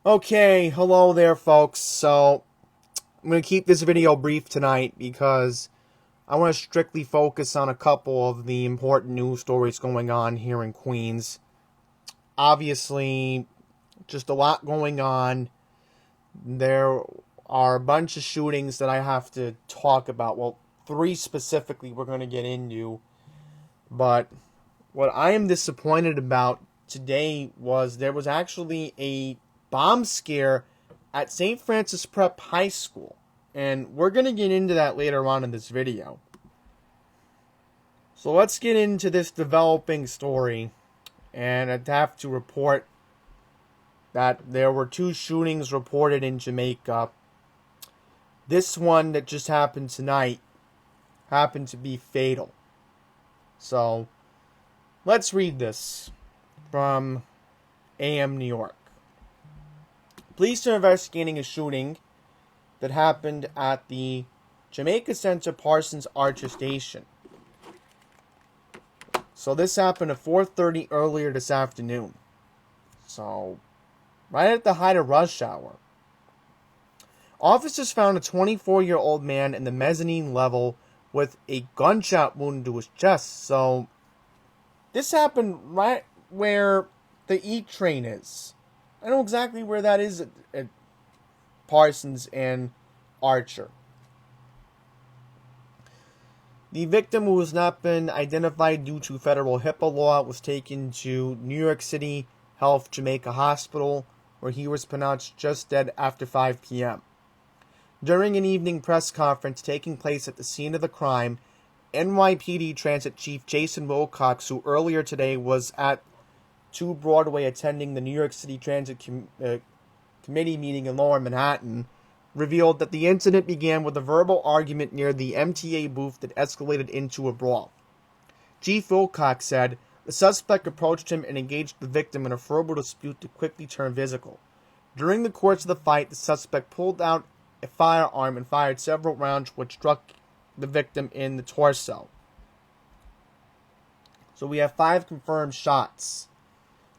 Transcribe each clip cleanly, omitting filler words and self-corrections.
Okay, hello there folks. So, I'm going to keep this video brief tonight because I want to strictly focus on a couple of the important news stories going on here in Queens. Obviously, just a lot going on. There are a bunch of shootings that I have to talk about. Well, three specifically we're going to get into. But what I am disappointed about today was there was actually a bomb scare at St. Francis Prep High School. And we're going to get into that later on in this video. So let's get into this developing story. And I'd have to report that there were two shootings reported in Jamaica. This one that just happened tonight happened to be fatal. So let's read this from AM New York. Police are investigating a shooting that happened at the Jamaica Center Parsons Archer Station. So this happened at 4:30 earlier this afternoon. So, right at the height of rush hour. Officers found a 24-year-old man in the mezzanine level with a gunshot wound to his chest. So, this happened right where the E train is. I know exactly where that is at Parsons and Archer. The victim, who has not been identified due to federal HIPAA law, was taken to New York City Health Jamaica Hospital, where he was pronounced just dead after 5 p.m. During an evening press conference taking place at the scene of the crime, NYPD Transit Chief Jason Wilcox, who earlier today was at 2 Broadway attending the New York City Transit Committee meeting in Lower Manhattan, revealed that the incident began with a verbal argument near the MTA booth that escalated into a brawl. Chief Wilcox said the suspect approached him and engaged the victim in a verbal dispute that quickly turned physical. During the course of the fight, the suspect pulled out a firearm and fired several rounds which struck the victim in the torso. So we have 5 confirmed shots.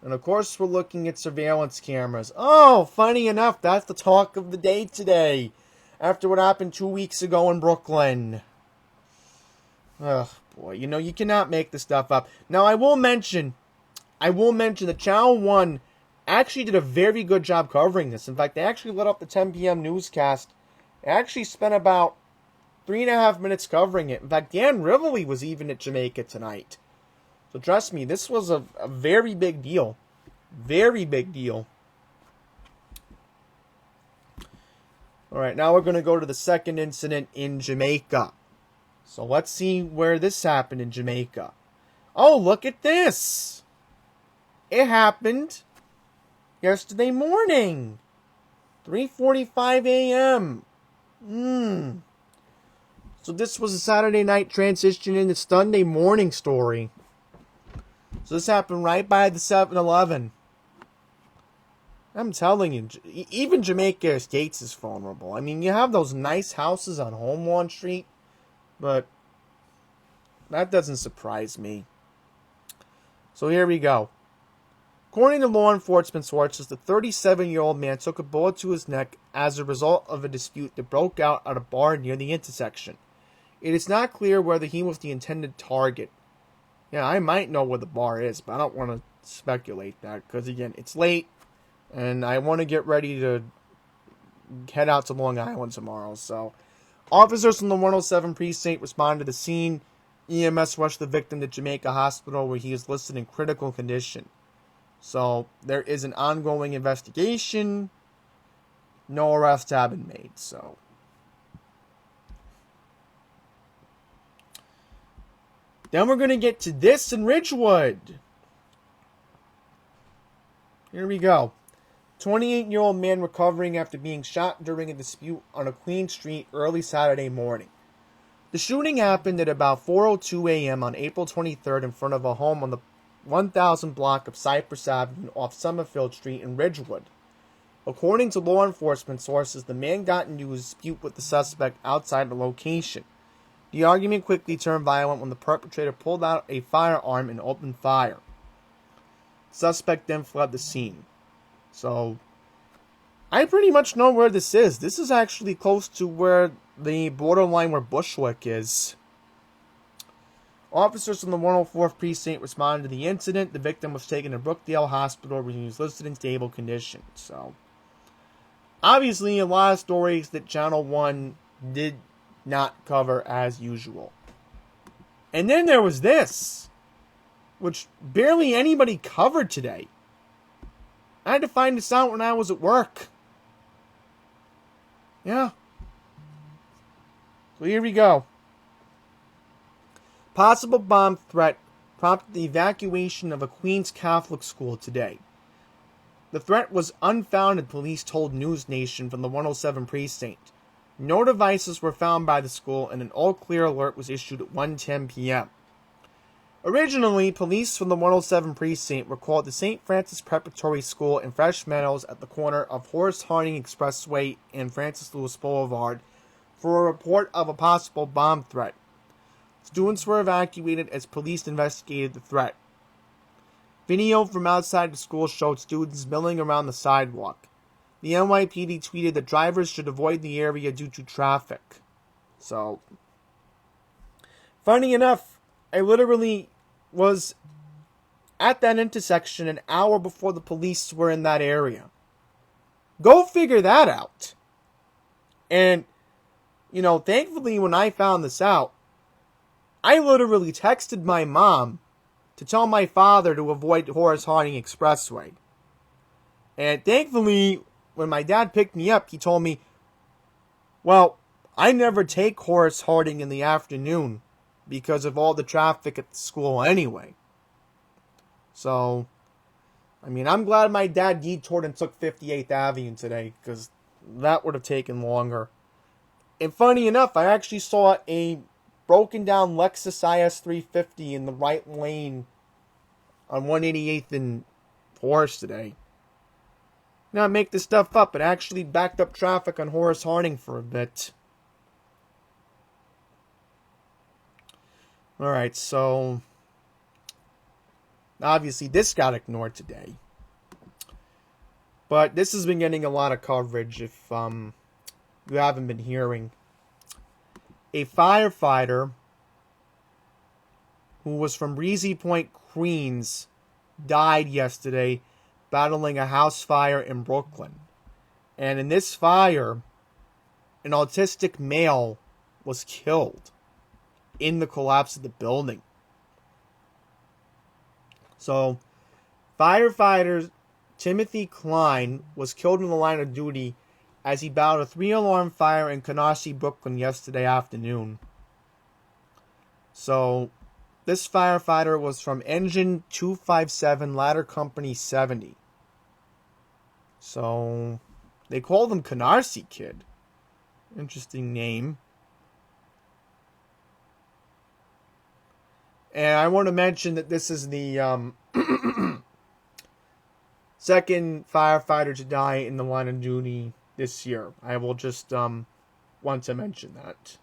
And of course we're looking at surveillance cameras. Oh, funny enough, that's the talk of the day today. After what happened 2 weeks ago in Brooklyn. Oh boy, you cannot make this stuff up. Now I will mention that Channel 1 actually did a very good job covering this. In fact, they actually lit up the 10 p.m. newscast. They actually spent about 3.5 minutes covering it. In fact, Dan Rivoli was even at Jamaica tonight. So trust me, this was a very big deal. Very big deal. Alright, now we're going to go to the second incident in Jamaica. So let's see where this happened in Jamaica. Oh, look at this! It happened yesterday morning. 3:45 a.m. So this was a Saturday night transition into Sunday morning story. So this happened right by the 7-Eleven. I'm telling you, even Jamaica Estates is vulnerable. I mean, you have those nice houses on Home Lawn Street, but that doesn't surprise me. So here we go. According to law enforcement sources, the 37-year-old man took a bullet to his neck as a result of a dispute that broke out at a bar near the intersection. It is not clear whether he was the intended target. Yeah, I might know where the bar is, but I don't want to speculate that because, again, it's late, and I want to get ready to head out to Long Island tomorrow. So, officers from the 107 precinct responded to the scene. EMS rushed the victim to Jamaica Hospital, where he is listed in critical condition. So, there is an ongoing investigation. No arrests have been made, so... Then we're going to get to this in Ridgewood. Here we go. 28-year-old man recovering after being shot during a dispute on a Queen Street early Saturday morning. The shooting happened at about 4:02 a.m. on April 23rd in front of a home on the 1000 block of Cypress Avenue off Summerfield Street in Ridgewood. According to law enforcement sources, the man got into a dispute with the suspect outside the location. The argument quickly turned violent when the perpetrator pulled out a firearm and opened fire. The suspect then fled the scene. So, I pretty much know where this is. This is actually close to where the borderline where Bushwick is. Officers from the 104th Precinct responded to the incident. The victim was taken to Brookdale Hospital where he was listed in stable condition. So, obviously, a lot of stories that Channel 1 did not cover as usual. And then there was this, which barely anybody covered today. I had to find this out when I was at work. Yeah. So here we go. Possible bomb threat prompted the evacuation of a Queens Catholic school today. The threat was unfounded, police told News Nation from the 107 precinct. No devices were found by the school, and an all-clear alert was issued at 1:10 p.m. Originally, police from the 107 precinct were called to St. Francis Preparatory School in Fresh Meadows at the corner of Horace Harding Expressway and Francis Lewis Boulevard for a report of a possible bomb threat. Students were evacuated as police investigated the threat. Video from outside the school showed students milling around the sidewalk. The NYPD tweeted that drivers should avoid the area due to traffic. So, funny enough, I literally was at that intersection an hour before the police were in that area. Go figure that out. And, thankfully when I found this out, I literally texted my mom to tell my father to avoid Horace Harding Expressway. And thankfully, when my dad picked me up, he told me, well, I never take Horace Harding in the afternoon because of all the traffic at the school anyway. So, I'm glad my dad detoured and took 58th Avenue today, because that would have taken longer. And funny enough, I actually saw a broken down Lexus IS 350 in the right lane on 188th and Horace today. Not make this stuff up, it actually backed up traffic on Horace Harding for a bit. Alright, so obviously this got ignored today. But this has been getting a lot of coverage if you haven't been hearing. A firefighter who was from Breezy Point, Queens, died yesterday battling a house fire in Brooklyn. And in this fire, an autistic male was killed in the collapse of the building. So, firefighter Timothy Klein was killed in the line of duty as he battled a 3-alarm fire in Canarsie, Brooklyn yesterday afternoon. So, this firefighter was from Engine 257 Ladder Company 70. So, they called him Canarsie Kid. Interesting name. And I want to mention that this is the second firefighter to die in the line of duty this year. I will just want to mention that.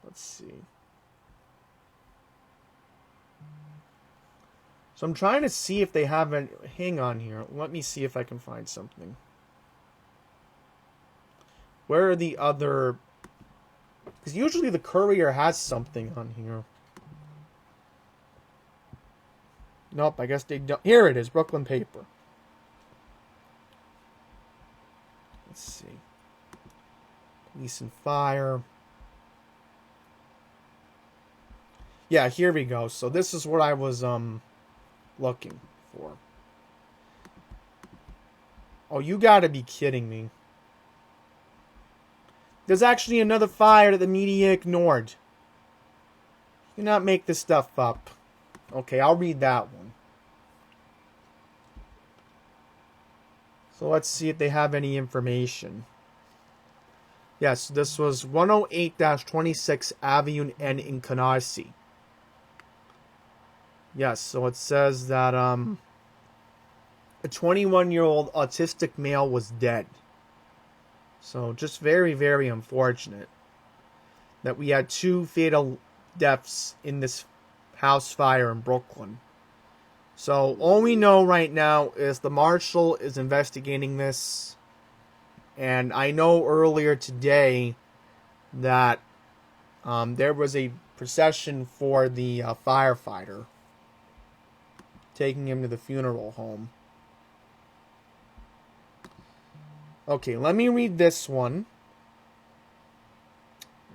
Let's see. So I'm trying to see if they have any... Hang on here. Let me see if I can find something. Where are the other... Because usually the Courier has something on here. Nope, I guess they don't. Here it is, Brooklyn Paper. Let's see. Police and Fire. Yeah, here we go. So this is what I was looking for. Oh, you gotta be kidding me. There's actually another fire that the media ignored. Do not make this stuff up. Okay, I'll read that one. So let's see if they have any information. Yes, this was 108-26 Avenue N in Canarsie. Yes, so it says that a 21-year-old autistic male was dead. So just very, very unfortunate that we had 2 fatal deaths in this house fire in Brooklyn. So all we know right now is the marshal is investigating this. And I know earlier today that there was a procession for the firefighter, taking him to the funeral home. Okay, let me read this one.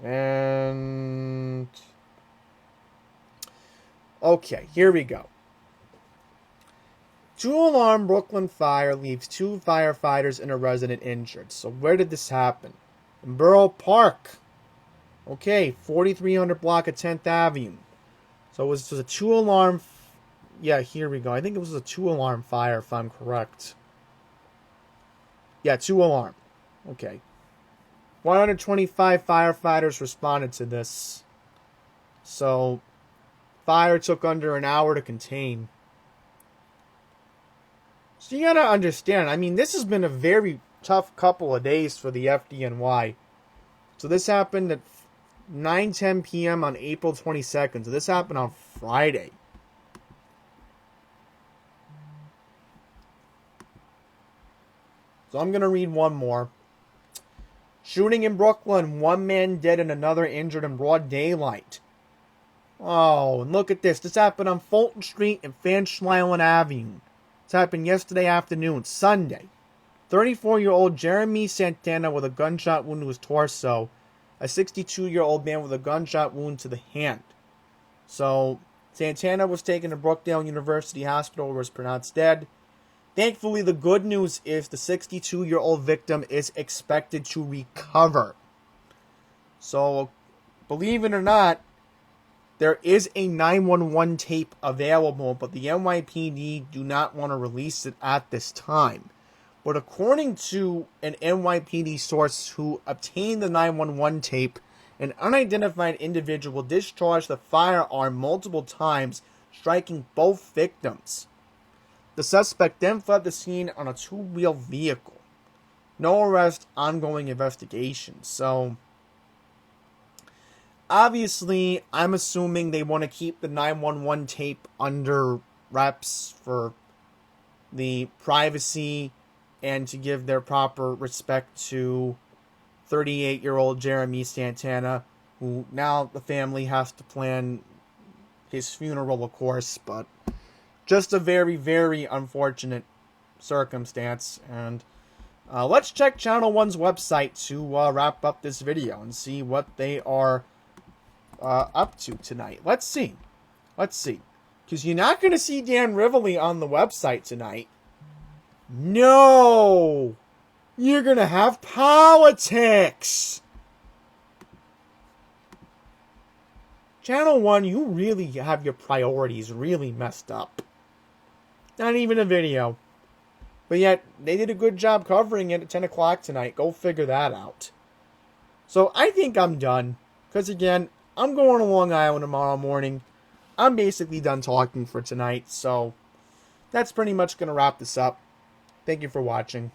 And okay, here we go. Two-alarm Brooklyn fire leaves 2 firefighters and a resident injured. So where did this happen? In Borough Park. Okay, 4300 block of 10th Avenue. So it was a 2-alarm... Yeah, here we go. I think it was a 2-alarm fire, if I'm correct. Yeah, 2-alarm. Okay. 125 firefighters responded to this. So, fire took under an hour to contain. So you gotta understand, I mean, this has been a very tough couple of days for the FDNY. So this happened at 9:10 p.m. on April 22nd. So this happened on Friday. So I'm gonna read one more. Shooting in Brooklyn, 1 man dead and another injured in broad daylight. Oh, and look at this. This happened on Fulton Street and Fanschleilen Avenue. This happened yesterday afternoon, Sunday. 34-year-old Jeremy Santana with a gunshot wound to his torso. A 62-year-old man with a gunshot wound to the hand. So, Santana was taken to Brookdale University Hospital where he was pronounced dead. Thankfully, the good news is the 62-year-old victim is expected to recover. So, believe it or not, there is a 911 tape available, but the NYPD do not want to release it at this time. But according to an NYPD source who obtained the 911 tape, an unidentified individual discharged the firearm multiple times, striking both victims. The suspect then fled the scene on a 2-wheel vehicle. No arrest, ongoing investigation. So, obviously, I'm assuming they want to keep the 911 tape under wraps for the privacy and to give their proper respect to 38-year-old Jeremy Santana, who now the family has to plan his funeral, of course, but just a very, very unfortunate circumstance. And let's check Channel 1's website to wrap up this video and see what they are up to tonight. Let's see. Because you're not going to see Dan Rivoli on the website tonight. No! You're going to have politics! Channel 1, you really have your priorities really messed up. Not even a video. But yet, they did a good job covering it at 10 o'clock tonight. Go figure that out. So, I think I'm done. Because again, I'm going to Long Island tomorrow morning. I'm basically done talking for tonight. So, that's pretty much going to wrap this up. Thank you for watching.